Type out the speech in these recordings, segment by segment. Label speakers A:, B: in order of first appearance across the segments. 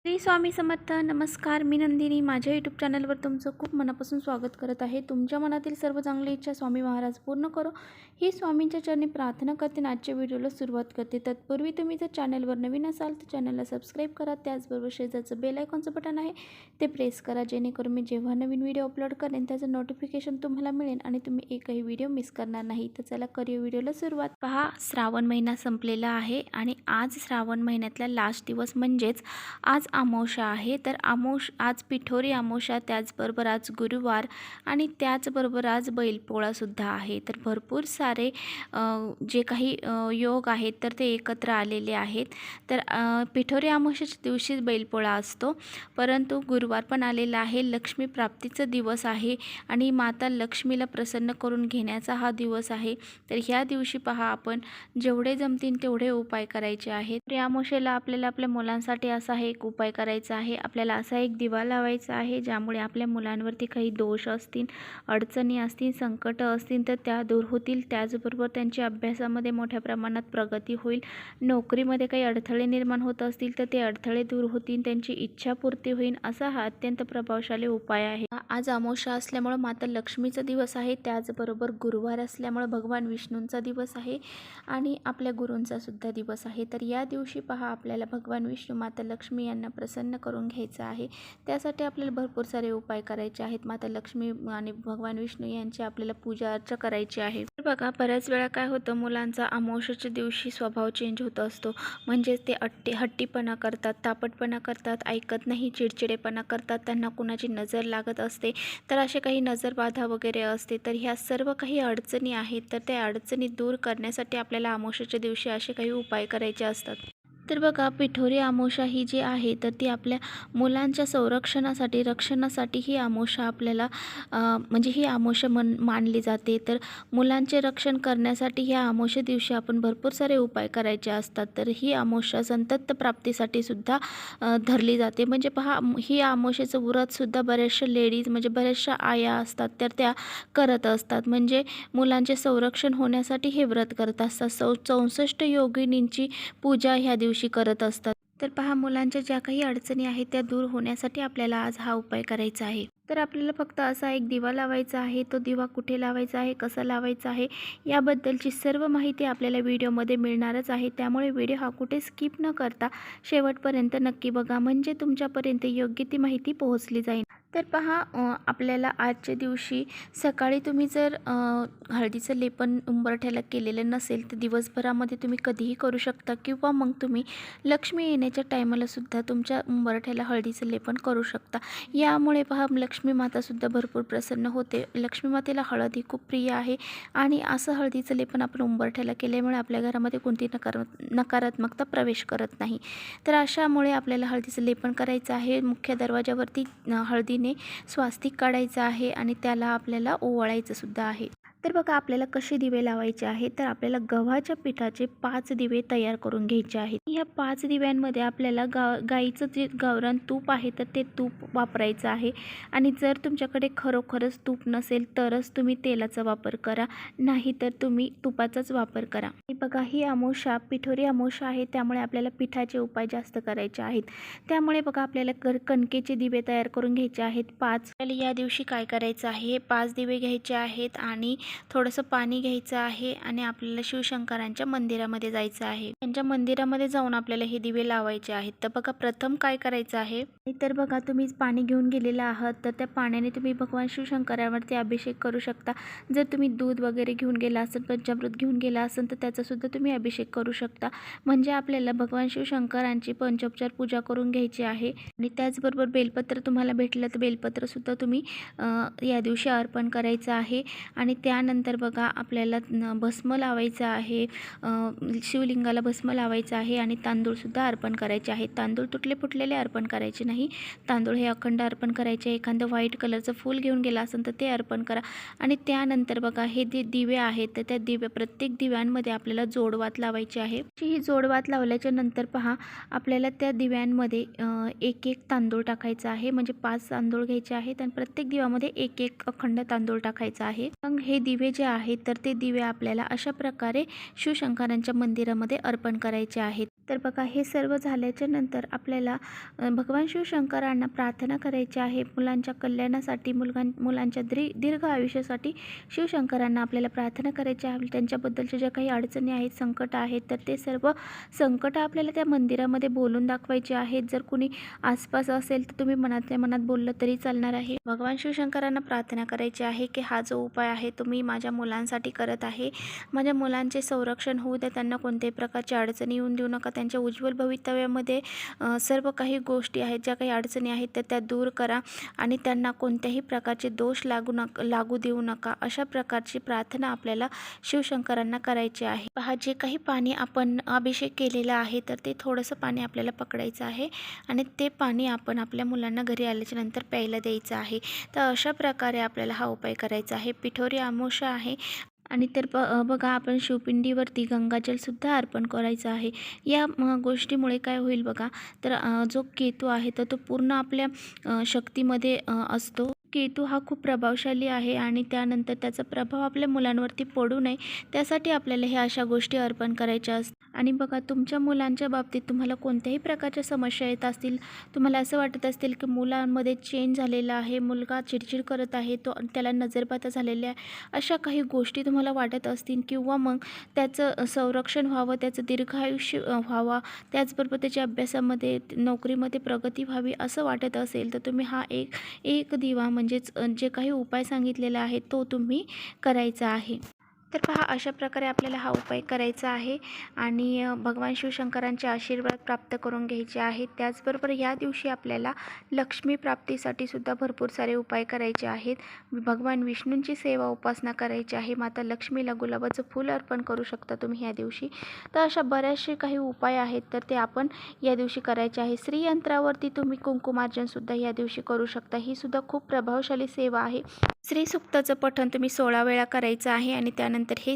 A: श्री स्वामी समर्थ. नमस्कार, मी नंदिनी. माझ्या यूट्यूब चॅनलवर तुमचं खूप मनापासून स्वागत करत आहे. तुमच्या मनातील सर्व चांगली इच्छा स्वामी महाराज पूर्ण करो ही स्वामींच्या चरणी प्रार्थना करते. आजच्या व्हिडिओला सुरुवात करते. तत्पूर्वी तुम्ही जर चॅनलवर नवीन असाल तर चॅनलला सबस्क्राईब करा. त्याचबरोबर शेजारचं बेल आयकॉनचं बटन आहे ते प्रेस करा, जेणेकरून मी जेव्हा नवीन व्हिडिओ अपलोड करेन त्याचं नोटिफिकेशन तुम्हाला मिळेल आणि तुम्ही एकही व्हिडिओ मिस करणार नाही. तर चला करूया व्हिडिओला सुरुवात. पहा, श्रावण महिना संपलेला आहे आणि आज श्रावण महिन्यातला लास्ट दिवस म्हणजेच आज अमावस्या आहे. तर आज पिठोरी अमावस्या, त्याचबरोबर आज गुरुवार आणि त्याचबरोबर आज बैलपोळासुद्धा आहे. तर भरपूर सारे जे काही योग आहेत तर ते एकत्र आलेले आहेत. तर पिठोरी अमावस्याच्या दिवशीच बैलपोळा असतो, परंतु गुरुवार पण आलेला आहे. लक्ष्मी प्राप्तीचा दिवस आहे आणि माता लक्ष्मीला प्रसन्न करून घेण्याचा हा दिवस आहे. तर ह्या दिवशी पहा, आपण जेवढे जमतील तेवढे उपाय करायचे आहेत. या अमावस्येला आपल्याला आपल्या मुलांसाठी असा एक उपाय करायचा आहे. आपल्याला असा एक दिवा लावायचा आहे ज्यामुळे आपल्या मुलांवरती काही दोष असतील, अडचणी असतील, संकट असतील तर त्या दूर होतील. त्याचबरोबर त्यांच्या अभ्यासामध्ये मोठ्या प्रमाणात प्रगती होईल. नोकरीमध्ये काही अडथळे निर्माण होत असतील तर ते अडथळे दूर होतील, त्यांची इच्छापूर्ती होईल. असा हा अत्यंत प्रभावशाली उपाय आहे. आज अमावस्या असल्यामुळे माता लक्ष्मीचा दिवस आहे, त्याचबरोबर गुरुवार असल्यामुळे भगवान विष्णूंचा दिवस आहे आणि आपल्या गुरूंचा सुद्धा दिवस आहे. तर या दिवशी पहा, आपल्याला भगवान विष्णू, माता लक्ष्मी यांना प्रसन्न करून घ्यायचं आहे. त्यासाठी आपल्याला भरपूर सारे उपाय करायचे आहेत. माता लक्ष्मी आणि भगवान विष्णू यांची आपल्याला पूजा अर्चा करायची आहे. तर बघा, बऱ्याच वेळा काय होतं, मुलांचा अमावस्येच्या दिवशी स्वभाव चेंज होत असतो. म्हणजेच ते हट्टीपणा करतात, तापटपणा करतात, ऐकत नाही, चिडचिडेपणा करतात, त्यांना कुणाची नजर लागत असते. तर असे काही नजरबाधा वगैरे असते. तर ह्या सर्व काही अडचणी आहेत, तर त्या अडचणी दूर करण्यासाठी आपल्याला अमावस्येच्या दिवशी असे काही उपाय करायचे असतात. तर बघा, पिठोरी अमावस्या ही जी आहे तर ती आपल्या मुलांच्या संरक्षणासाठी, रक्षणासाठी ही अमावस्या आपल्याला म्हणजे ही अमावस्या मानली जाते. तर मुलांचे रक्षण करण्यासाठी ह्या अमावस्या दिवशी आपण भरपूर सारे उपाय करायचे असतात. तर ही अमावस्या संतत प्राप्तीसाठी सुद्धा धरली जाते. म्हणजे पहा, ही अमावस्येचं व्रतसुद्धा बऱ्याचशा लेडीज, म्हणजे बऱ्याचशा आया असतात तर त्या करत असतात. म्हणजे मुलांचे संरक्षण होण्यासाठी हे व्रत करत असतात. 64 योगिनींची पूजा ह्या दिवशी करत असतात. तर पहा, मुलांच्या ज्या काही अडचणी आहेत त्या दूर होण्यासाठी आपल्याला आज हा उपाय करायचा आहे. तर आपल्याला फक्त असा एक दिवा लावायचा आहे. तो दिवा कुठे लावायचा आहे, कसा लावायचा आहे, याबद्दलची सर्व माहिती आपल्याला व्हिडिओमध्ये मिळणारच आहे. त्यामुळे व्हिडिओ हा कुठे स्किप न करता शेवटपर्यंत नक्की बघा, म्हणजे तुमच्यापर्यंत योग्य ती माहिती पोहोचली जाईल. तर पहा, आपल्याला आजच्या दिवशी सकाळी तुम्ही जर हळदीचं लेपन उंबरठ्याला केलेलं नसेल तर दिवसभरामध्ये तुम्ही कधीही करू शकता, किंवा मग तुम्ही लक्ष्मी येण्याच्या टायमाला सुद्धा तुमच्या उंबरठ्याला हळदीचं लेपन करू शकता. यामुळे पहा, लक्ष्मी मातासुद्धा भरपूर प्रसन्न होते. लक्ष्मी मातेला हळद ही खूप प्रिय आहे आणि असं हळदीचं लेपन आपण उंबरठ्याला केल्यामुळे आपल्या घरामध्ये कोणती नकारात्मकता प्रवेश करत नाही. तर अशामुळे आपल्याला हळदीचं लेपन करायचं आहे. मुख्य दरवाजावरती हळदीने स्वास्तिक काढायचं आहे आणि त्याला आपल्याला ओवाळायचं सुद्धा आहे. तर बघा, आपल्याला कसे दिवे लावायचे आहेत. तर आपल्याला गव्हाच्या पिठाचे 5 दिवे तयार करून घ्यायचे आहेत. ह्या 5 दिव्यांमध्ये आपल्याला गाईचं जे गावरान तूप आहे तर ते तूप वापरायचं आहे. आणि जर तुमच्याकडे खरोखरच तूप नसेल तरच तुम्ही तेलाचा वापर करा, नाही तर तुम्ही तुपाचाच वापर करा. बघा, ही अमावस्या पिठोरी अमावस्या आहे, त्यामुळे आपल्याला पिठाचे उपाय जास्त करायचे आहेत. त्यामुळे बघा, आपल्याला कणकेचे दिवे तयार करून घ्यायचे आहेत 5. या दिवशी काय करायचं आहे, 5 दिवे घ्यायचे आहेत आणि थोडंसं पाणी घ्यायचं आहे आणि आपल्याला शिवशंकरांच्या मंदिरामध्ये जायचं आहे. त्यांच्या मंदिरामध्ये जाऊन आपल्याला हे दिवे लावायचे आहेत. तर बघा, प्रथम काय करायचं आहे, तर बघा, तुम्ही पाणी घेऊन गेलेला आहात तर त्या पाण्याने तुम्ही भगवान शिवशंकरांवरती अभिषेक करू शकता. जर तुम्ही दूध वगैरे घेऊन गेला असेल, पंचामृत घेऊन गेला असेल तर त्याचासुद्धा तुम्ही अभिषेक करू शकता. म्हणजे आपल्याला भगवान शिवशंकरांची पंचोपचार पूजा करून घ्यायची आहे. आणि त्याचबरोबर बेलपत्र तुम्हाला भेटलं तर बेलपत्रसुद्धा तुम्ही या दिवशी अर्पण करायचं आहे. आणि त्यानंतर बघा, आपल्याला भस्म लावायचं आहे, शिवलिंगाला भस्म लावायचं आहे आणि तांदूळसुद्धा अर्पण करायचे आहेत. तांदूळ तुटले फुटलेले अर्पण करायचे नाही, तांदूळ हे अखंड अर्पण करायचे. एखादं व्हाईट कलरचं फूल घेऊन गेला असेल तर ते अर्पण करा. आणि त्यानंतर बघा, हे जे दिवे आहेत तर त्या प्रत्येक दिव्यांमध्ये आपल्याला जोडवात लावायची आहे. ही जोडवात लावल्याच्या नंतर पहा, आपल्याला त्या दिव्यांमध्ये एक तांदूळ टाकायचा आहे. म्हणजे 5 तांदूळ घ्यायचे आहेत आणि प्रत्येक दिव्यामध्ये एक अखंड तांदूळ टाकायचा आहे. मग हे दिवे जे आहेत तर ते दिवे आपल्याला अशा प्रकारे शिवशंकरांच्या मंदिरामध्ये अर्पण करायचे आहेत. तर बघा, हे सर्व झाल्याच्या नंतर आपल्याला भगवान शिवशंकरांना प्रार्थना करायची आहे मुलांच्या कल्याणासाठी, मुलांच्या दीर्घ आयुष्यासाठी शिवशंकरांना आपल्याला प्रार्थना करायची आहे. त्यांच्याबद्दलच्या ज्या काही अडचणी आहेत, संकट आहेत, तर ते सर्व संकट आपल्याला त्या मंदिरामध्ये बोलून दाखवायचे आहेत. जर कुणी आसपास असेल तर तुम्ही मनातल्या मनात बोललं तरी चालणार आहे. भगवान शिवशंकरांना प्रार्थना करायची आहे की हा जो उपाय आहे तो मी माझ्या मुलांसाठी करत आहे. माझ्या मुलांचे संरक्षण होऊ द्या, त्यांना कोणत्याही प्रकारची अडचणी येऊन देऊ नका. त्यांच्या उज्ज्वल भवितव्यामध्ये सर्व काही गोष्टी आहेत, ज्या काही अडचणी आहेत तर त्या दूर करा आणि त्यांना कोणत्याही प्रकारचे दोष लागू देऊ नका. अशा प्रकारची प्रार्थना आपल्याला शिवशंकरांना करायची आहे. पहा, जे काही पाणी आपण अभिषेक केलेला आहे तर ते थोडंसं पाणी आपल्याला पकडायचं आहे आणि ते पाणी आपण आपल्या मुलांना घरी आल्याच्या नंतर प्यायला द्यायचं आहे. तर अशा प्रकारे आपल्याला हा उपाय करायचा आहे. पिठोरी अमावस्या आहे आणि तर बघा, आपण शिवपिंडीवरती गंगाजलसुद्धा अर्पण करायचं आहे. या गोष्टीमुळे काय होईल बघा, तर जो केतू आहे तर तो पूर्ण आपल्या शक्तीमध्ये असतो. केतू हा खूप प्रभावशाली आहे आणि त्यानंतर त्याचा प्रभाव आपल्या मुलांवरती पडू नये त्यासाठी आपल्याला ह्या अशा गोष्टी अर्पण करायच्या असतात. आणि बघा, तुमच्या मुलांच्या बाबतीत तुम्हाला कोणत्याही प्रकारच्या समस्या येत असतील, तुम्हाला असं वाटत असतील की मुलांमध्ये चेंज झालेला आहे, मुलगा चिडचिड करत आहे, त्याला नजरबाधा झालेल्या आहे, अशा काही गोष्टी तुम्हाला वाटत असतील किंवा मग त्याचं संरक्षण व्हावं, त्याचं दीर्घायुष्य व्हावा, त्याचबरोबर त्याच्या अभ्यासामध्ये, नोकरीमध्ये प्रगती व्हावी असं वाटत असेल तर तुम्ही हा एक दिवा म्हणजेच जे काही उपाय सांगितलेला आहे तो तुम्ही करायचा आहे. तर पहा, अशा प्रकारे आपल्याला हा उपाय करायचा आहे आणि भगवान शिवशंकरांचे आशीर्वाद प्राप्त करून घ्यायचे आहेत. त्याचबरोबर या दिवशी आपल्याला लक्ष्मी प्राप्तीसाठी सुद्धा भरपूर सारे उपाय करायचे आहेत. भगवान विष्णूंची सेवा उपासना करायची आहे. माता लक्ष्मीला गुलाबाचं फूल अर्पण करू शकता तुम्ही या दिवशी. तर अशा बऱ्याचशे काही उपाय आहेत तर ते आपण या दिवशी करायचे आहे. श्रीयंत्रावरती तुम्ही कुंकुमार्जनसुद्धा या दिवशी करू शकता. ही सुद्धा खूप प्रभावशाली सेवा आहे. श्रीसूक्ताचं पठण तुम्ही 16 वेळा करायचं आहे आणि त्यानंतर हे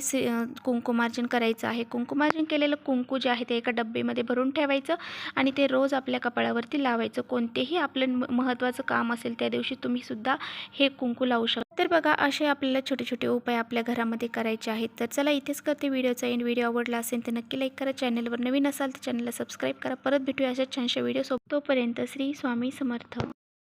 A: कुंकुमार्जन करायचं आहे. कुंकुमार्जन केलेलं कुंकू जे आहे ते एका डब्बेमध्ये भरून ठेवायचं आणि ते रोज आपल्या कपाळावरती लावायचं. कोणतेही आपलं महत्त्वाचं काम असेल त्या दिवशी तुम्ही सुद्धा हे कुंकू लावू शकता. तर बघा, असे आपल्याला छोटे छोटे उपाय आपल्या घरामध्ये करायचे आहेत. तर चला, इथेच करते व्हिडिओचा एंड. व्हिडिओ आवडला असेल तर नक्की लाईक करा. चॅनलवर नवीन असाल तर चॅनलला सबस्क्राईब करा. परत भेटूया अशा छानशा व्हिडिओ सोबत. तोपर्यंत श्री स्वामी समर्थ.